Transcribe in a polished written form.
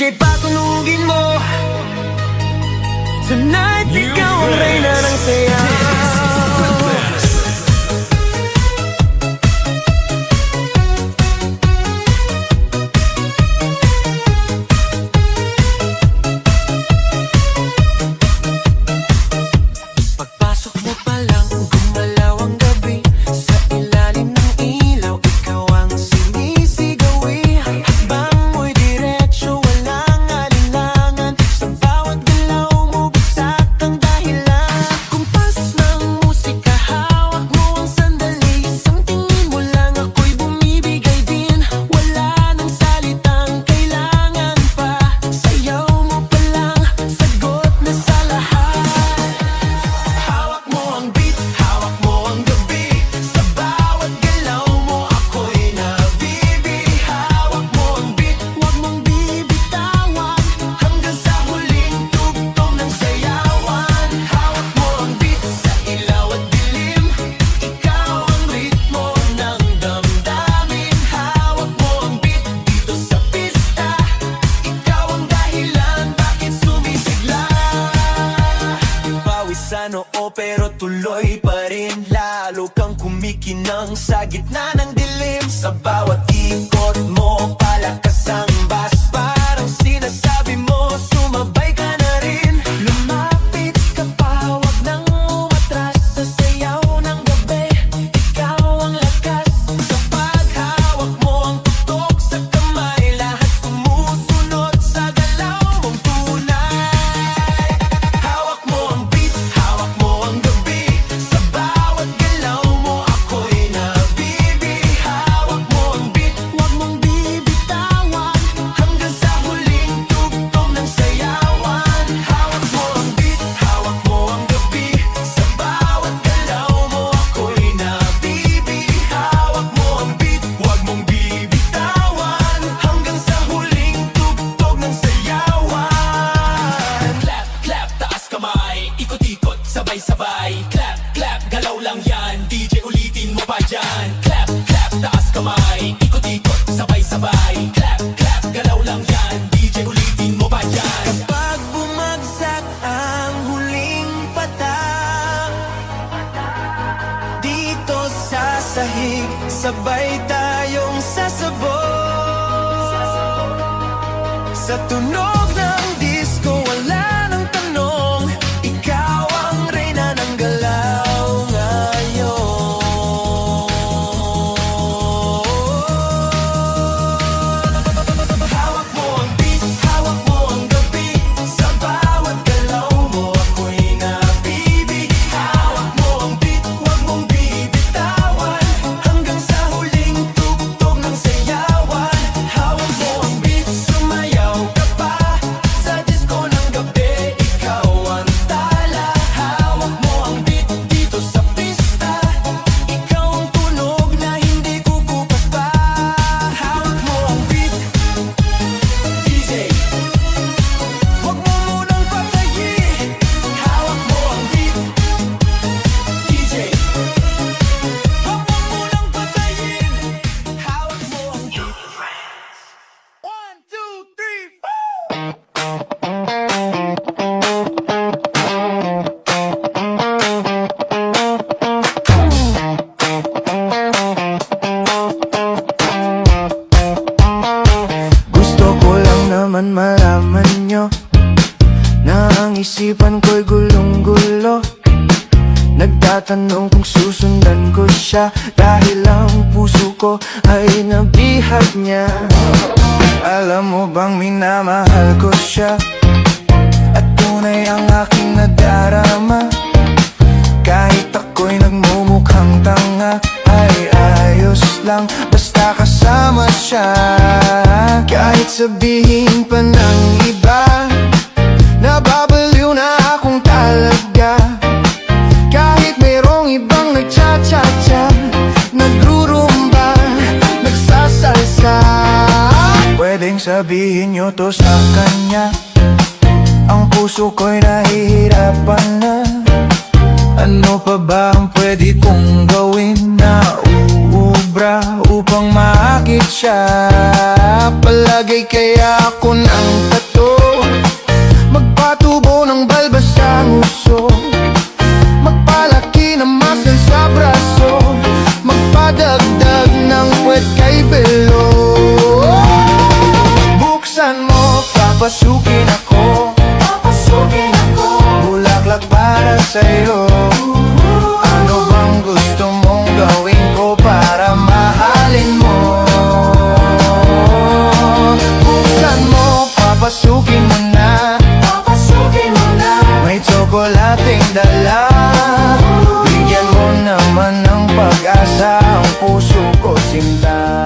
DJ patunugin mo. Tonight, ikaw ang reyna ng sayaw. Pagpasok mo pa lang, gumalaw ang gabi. Sa ilalim ng ilaw, ikaw ang sinisigawi. Hakbang mo'y diretso, walang alinlangan. Sa bawat galaw mo, bagsak ang dahilan. Kumpas ng musika, hawak mo ang sandali. Isang tingin mo lang, ako'y bumibigay din. Wala nang salitang kailangan pa. Sayaw mo pa lang, sagot na sa lahat. Hawak mo ang beat, hawak mo ang gabi. Sa bawat galaw mo, ako'y nabibi. Hawak mo ang beat, huwag mong bibitawan. Hanggang sa huling tugtog ng sayawan. Hawak mo ang beat, sa ilaw at dilim. Ikaw ang ritmo ng damdamin. Hawak mo ang beat, dito sa pista. Ikaw ang dahilan, bakit sumisigla. Pawis sa noo pero tuloy pa rin. Lalo kang kumikinang sa gitna ng dilim. Sa bawat ikot mo, palakas ang bass. Parang sinasabi mo, sumabay ka na rin. Lumapit ka pa, wag nang umatras. Sa sayaw ng gabi, ikaw ang lakas. Kapag hawak mo ang tutok sa kamay, lahat sumusunod sa galaw mong tunay. Hawak mo ang beat, hawak mo ang gabi. Sa bawat galaw mo, ako'y nabibi. Hawak mo ang beat, huwag mong bibitawan. Hanggang sa huling tugtog ng sayawan. Hawak mo ang beat, hawak mo ang gabi. Sa bawat galaw mo, ako'y nabibi. Hawak mo ang beat, huwag mong bibitawan. Hanggang sa huling tugtog ng sayawan. Clap, clap, taas kamay. Ikot-ikot, sabay-sabay. Clap, clap, galaw lang yan. DJ ulitin mo pa dyan. Clap, clap, taas kamay. Ikot-ikot, sabay-sabay. Clap, clap, galaw lang yan. DJ ulitin mo pa dyan. Kapag bumagsak ang huling patang, dito sa sahig, sabay tayong sasabog. Sa tunog ng disco, wala nang tanong. Ikaw ang reyna ng galaw ngayon. Hawak mo ang beat, hawak mo ang gabi. Sa bawat galaw mo, ako'y nabibi. Hawak mo ang beat, huwag mong bibitawan. Hanggang sa huling tugtog ng sayawan. Hawak mo ang beat, sumayaw ka pa. Sa disco ng gabi, ikaw ang tala. Hawak mo ang beat, dito sa pista. Ikaw ang tunog na hindi kukupas pa. Hawak mo ang beat, DJ, huwag mo munang patayin. Hawak mo ang beat, DJ, huwag mo munang patayin. Hawak mo ang beat. 1, 2, 3, 4. Gusto ko lang naman malaman nyo na ang isipan ko'y gulong-gulo. Nagtatanong kung susundan ko siya, dahil ang puso ko ay nabihag niya. Alam mo bang minamahal ko siya, at tunay ang aking nadarama. Kahit ako'y nagmumukhang tanga, ay ayos lang basta kasama siya. Kahit sabihin pa ng iba, nababaliw na akong talaga. Kahit mayroong ibang nagcha-cha-cha, nagrurumba, nagsasalsa. Pwedeng sabihin nyo to sa kanya, ang puso ko'y nahihirapan na. Ano pa ba ang pwede kong gawin na uubra upang maakit siya? Palagay kaya ako nang bilog. Buksan mo, papasukin ako. Papasukin ako. Bulaklak para sa'yo. Ano bang gusto mong gawin ko para mahalin mo? Buksan mo, papasukin mo na. Papasukin mo na. May tsokolating dala. Bigyan mo naman ng pag-asa ang puso ko, sinta.